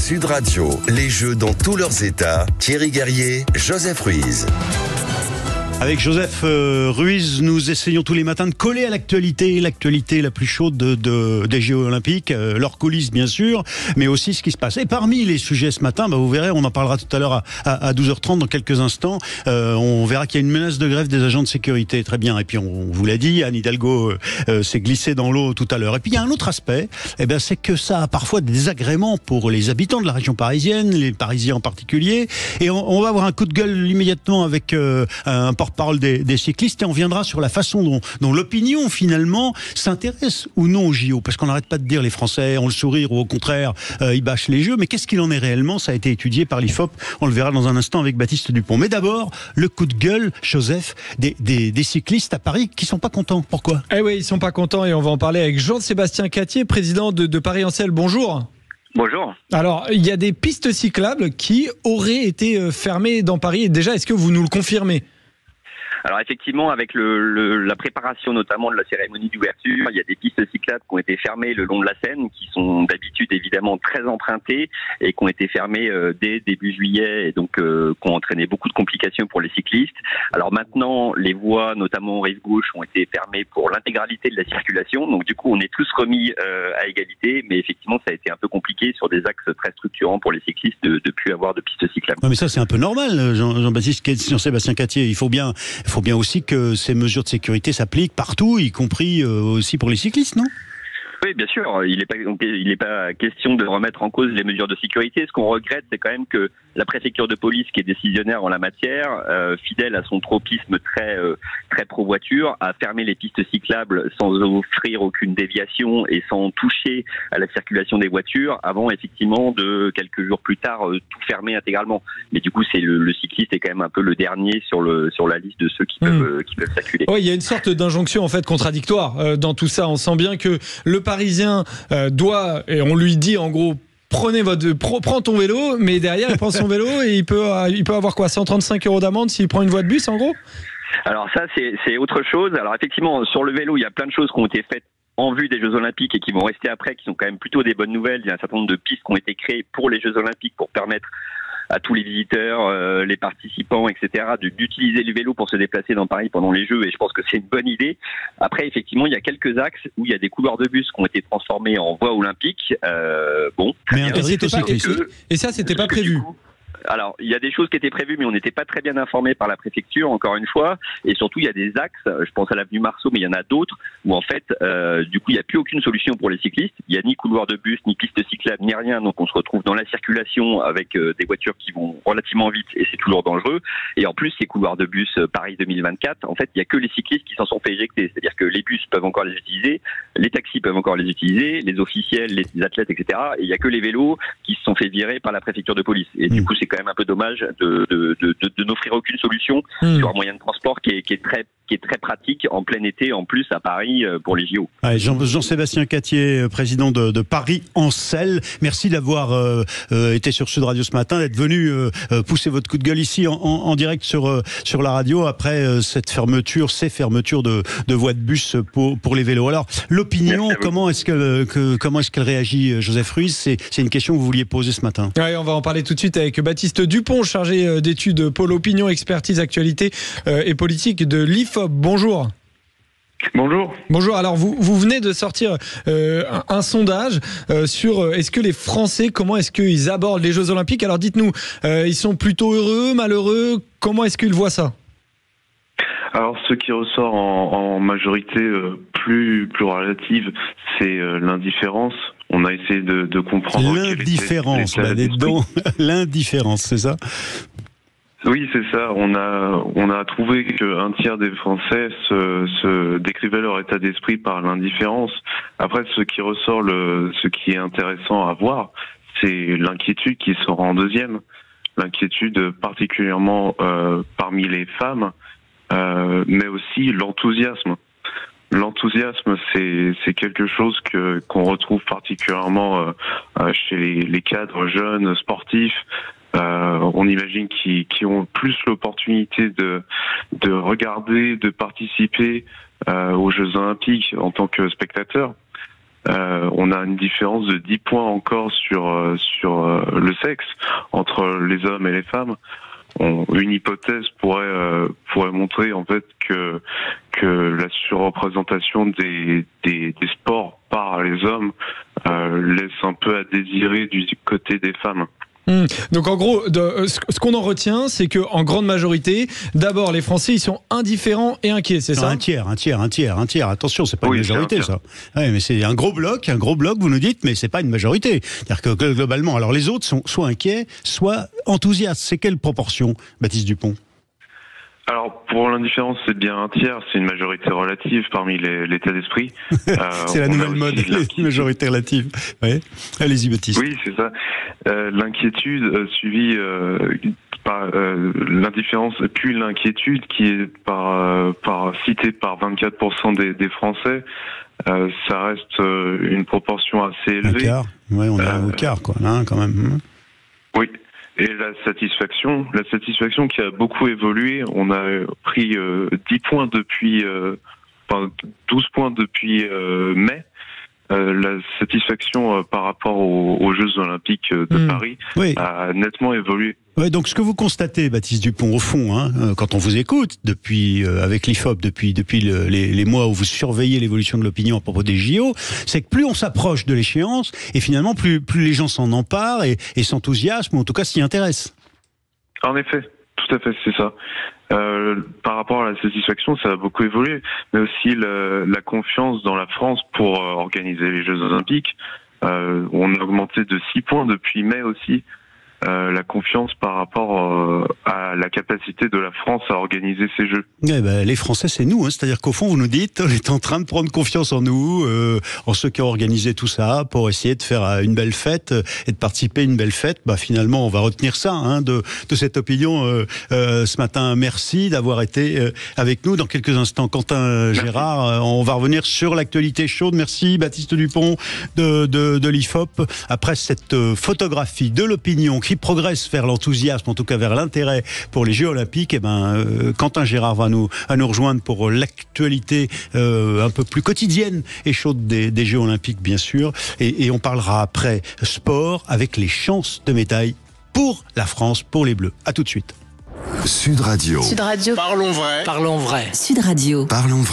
Sud Radio, les Jeux dans tous leurs états. Thierry Guerrier, Joseph Ruiz. Avec Joseph Ruiz, nous essayons tous les matins de coller à l'actualité la plus chaude des Jeux Olympiques, leurs coulisses bien sûr, mais aussi ce qui se passe. Et parmi les sujets ce matin, vous verrez, on en parlera tout à l'heure à 12h30 dans quelques instants, on verra qu'il y a une menace de grève des agents de sécurité, très bien. Et puis on vous l'a dit, Anne Hidalgo s'est glissée dans l'eau tout à l'heure. Et puis il y a un autre aspect, c'est que ça a parfois des désagréments pour les habitants de la région parisienne, les Parisiens en particulier. Et on va avoir un coup de gueule immédiatement avec un porte-parole des cyclistes, et on viendra sur la façon dont l'opinion finalement s'intéresse ou non aux JO, parce qu'on n'arrête pas de dire les Français ont le sourire ou au contraire ils bâchent les Jeux, mais qu'est-ce qu'il en est réellement? Ça a été étudié par l'IFOP, on le verra dans un instant avec Baptiste Dupont. Mais d'abord, le coup de gueule, Joseph, des cyclistes à Paris qui sont pas contents. Pourquoi? Eh oui, ils sont pas contents, et on va en parler avec Jean-Sébastien Catier, président de Paris-Ancel. Bonjour. Bonjour. Alors, il y a des pistes cyclables qui auraient été fermées dans Paris. Déjà, est-ce que vous nous le confirmez? Alors effectivement, avec la préparation notamment de la cérémonie d'ouverture, il y a des pistes cyclables qui ont été fermées le long de la Seine, qui sont d'habitude évidemment très empruntées et qui ont été fermées dès début juillet, et donc qui ont entraîné beaucoup de complications pour les cyclistes. Alors maintenant, les voies, notamment rive gauche, ont été fermées pour l'intégralité de la circulation. Donc du coup, on est tous remis à égalité, mais effectivement, ça a été un peu compliqué sur des axes très structurants pour les cyclistes de plus avoir de pistes cyclables. Non, mais ça c'est un peu normal, Jean-Sébastien Catier. Il faut bien aussi que ces mesures de sécurité s'appliquent partout, y compris aussi pour les cyclistes, non? Oui, bien sûr. Il n'est pas question de remettre en cause les mesures de sécurité. Ce qu'on regrette, c'est quand même que la préfecture de police, qui est décisionnaire en la matière, fidèle à son tropisme très pro-voiture, a fermé les pistes cyclables sans offrir aucune déviation et sans toucher à la circulation des voitures, avant effectivement de quelques jours plus tard tout fermer intégralement. Mais du coup, c'est le cycliste est quand même un peu le dernier sur la liste de ceux qui peuvent circuler. Oui, il y a une sorte d'injonction en fait contradictoire dans tout ça. On sent bien que le Parisien doit, et on lui dit en gros, prends ton vélo, mais derrière il prend son vélo et il peut avoir quoi, 135 € d'amende s'il prend une voie de bus en gros? Alors ça c'est autre chose. Alors effectivement, sur le vélo, il y a plein de choses qui ont été faites en vue des Jeux Olympiques et qui vont rester après, qui sont quand même plutôt des bonnes nouvelles. Il y a un certain nombre de pistes qui ont été créées pour les Jeux Olympiques pour permettre à tous les visiteurs, les participants, etc., d'utiliser le vélo pour se déplacer dans Paris pendant les Jeux, et je pense que c'est une bonne idée. Après, effectivement, il y a quelques axes où il y a des couloirs de bus qui ont été transformés en voies olympiques. Mais interdit aux cyclistes. Et ça, c'était pas prévu. Alors, il y a des choses qui étaient prévues, mais on n'était pas très bien informés par la préfecture, encore une fois. Et surtout, il y a des axes, je pense à l'avenue Marceau, mais il y en a d'autres, où en fait, du coup, il n'y a plus aucune solution pour les cyclistes. Il n'y a ni couloir de bus, ni piste cyclable, ni rien. Donc, on se retrouve dans la circulation avec des voitures qui vont relativement vite, et c'est toujours dangereux. Et en plus, ces couloirs de bus Paris 2024, en fait, il n'y a que les cyclistes qui s'en sont fait éjecter. C'est-à-dire que les bus peuvent encore les utiliser, les taxis peuvent encore les utiliser, les officiels, les athlètes, etc. Et il n'y a que les vélos qui se sont fait virer par la préfecture de police. Et du coup, c'est quand même un peu dommage de n'offrir aucune solution sur un moyen de transport qui est très pratique en plein été, en plus à Paris pour les JO. Ouais, Jean-Sébastien Catier, président de Paris-Ancel, merci d'avoir été sur Sud Radio ce matin, d'être venu pousser votre coup de gueule ici en direct sur la radio après ces fermetures de voies de bus pour les vélos. Alors l'opinion, comment est-ce qu'elle réagit, Joseph Ruiz? C'est une question que vous vouliez poser ce matin. Ouais, on va en parler tout de suite avec Baptiste Dupont, chargé d'études pôle opinion, expertise, actualité et politique de l'IFOP. Bonjour. Bonjour. Alors vous venez de sortir un sondage sur est-ce que les Français, comment est-ce qu'ils abordent les Jeux Olympiques? Alors dites-nous, ils sont plutôt heureux, malheureux? Comment est-ce qu'ils voient ça? Alors, ce qui ressort en majorité plus relative, c'est l'indifférence. On a essayé de comprendre. L'indifférence, l'indifférence, c'est ça? Oui, c'est ça. On a trouvé qu'un tiers des Français se décrivaient leur état d'esprit par l'indifférence. Après, ce qui ressort, ce qui est intéressant à voir, c'est l'inquiétude qui sort en deuxième. L'inquiétude particulièrement parmi les femmes, mais aussi l'enthousiasme. L'enthousiasme, c'est quelque chose qu'on retrouve particulièrement chez les cadres jeunes sportifs. On imagine qui ont plus l'opportunité de regarder, de participer aux Jeux Olympiques en tant que spectateurs. on a une différence de 10 points encore sur le sexe entre les hommes et les femmes. Une hypothèse pourrait montrer en fait que la surreprésentation des sports par les hommes laisse un peu à désirer du côté des femmes. Donc en gros, ce qu'on en retient, c'est que en grande majorité, d'abord les Français ils sont indifférents et inquiets, c'est ça ? Un tiers. Attention, c'est pas une majorité ça. Ouais, mais c'est un gros bloc. Vous nous dites, mais c'est pas une majorité. C'est-à-dire que globalement, alors les autres sont soit inquiets, soit enthousiastes. C'est quelle proportion, Baptiste Dupont ? Alors, pour l'indifférence, c'est bien un tiers, c'est une majorité relative parmi l'état d'esprit. C'est la nouvelle mode, les majorités relatives. Ouais. Allez-y, Baptiste. Oui, c'est ça. L'inquiétude suivie par l'indifférence, puis l'inquiétude qui est citée par 24% des Français. Ça reste une proportion assez élevée. Un quart. Ouais, on est au quart, quoi, hein, quand même. Oui. Et la satisfaction qui a beaucoup évolué, on a pris 10 points depuis, 12 points depuis mai. La satisfaction par rapport aux Jeux Olympiques de Paris a nettement évolué. Ouais, donc ce que vous constatez, Baptiste Dupont, au fond, quand on vous écoute, depuis avec l'IFOP, depuis les mois où vous surveillez l'évolution de l'opinion à propos des JO, c'est que plus on s'approche de l'échéance, et finalement plus les gens s'en emparent et s'enthousiasment, ou en tout cas s'y intéressent. En effet, tout à fait, c'est ça. Par rapport à la satisfaction, ça a beaucoup évolué, mais aussi la confiance dans la France pour organiser les Jeux Olympiques. On a augmenté de 6 points depuis mai aussi. La confiance par rapport à la capacité de la France à organiser ces Jeux. Les Français, c'est nous. C'est-à-dire qu'au fond, vous nous dites, on est en train de prendre confiance en nous, en ceux qui ont organisé tout ça, pour essayer de faire une belle fête et de participer à une belle fête. Finalement, on va retenir ça de cette opinion ce matin. Merci d'avoir été avec nous. Dans quelques instants, Quentin Gérard, on va revenir sur l'actualité chaude. Merci Baptiste Dupont de l'IFOP. Après cette photographie de l'opinion qui progresse vers l'enthousiasme, en tout cas vers l'intérêt pour les Jeux Olympiques, Quentin Gérard va nous rejoindre pour l'actualité un peu plus quotidienne et chaude des Jeux Olympiques, bien sûr. Et on parlera après sport avec les chances de médaille pour la France, pour les Bleus. À tout de suite. Sud Radio. Sud Radio. Parlons vrai. Parlons vrai. Sud Radio. Parlons vrai.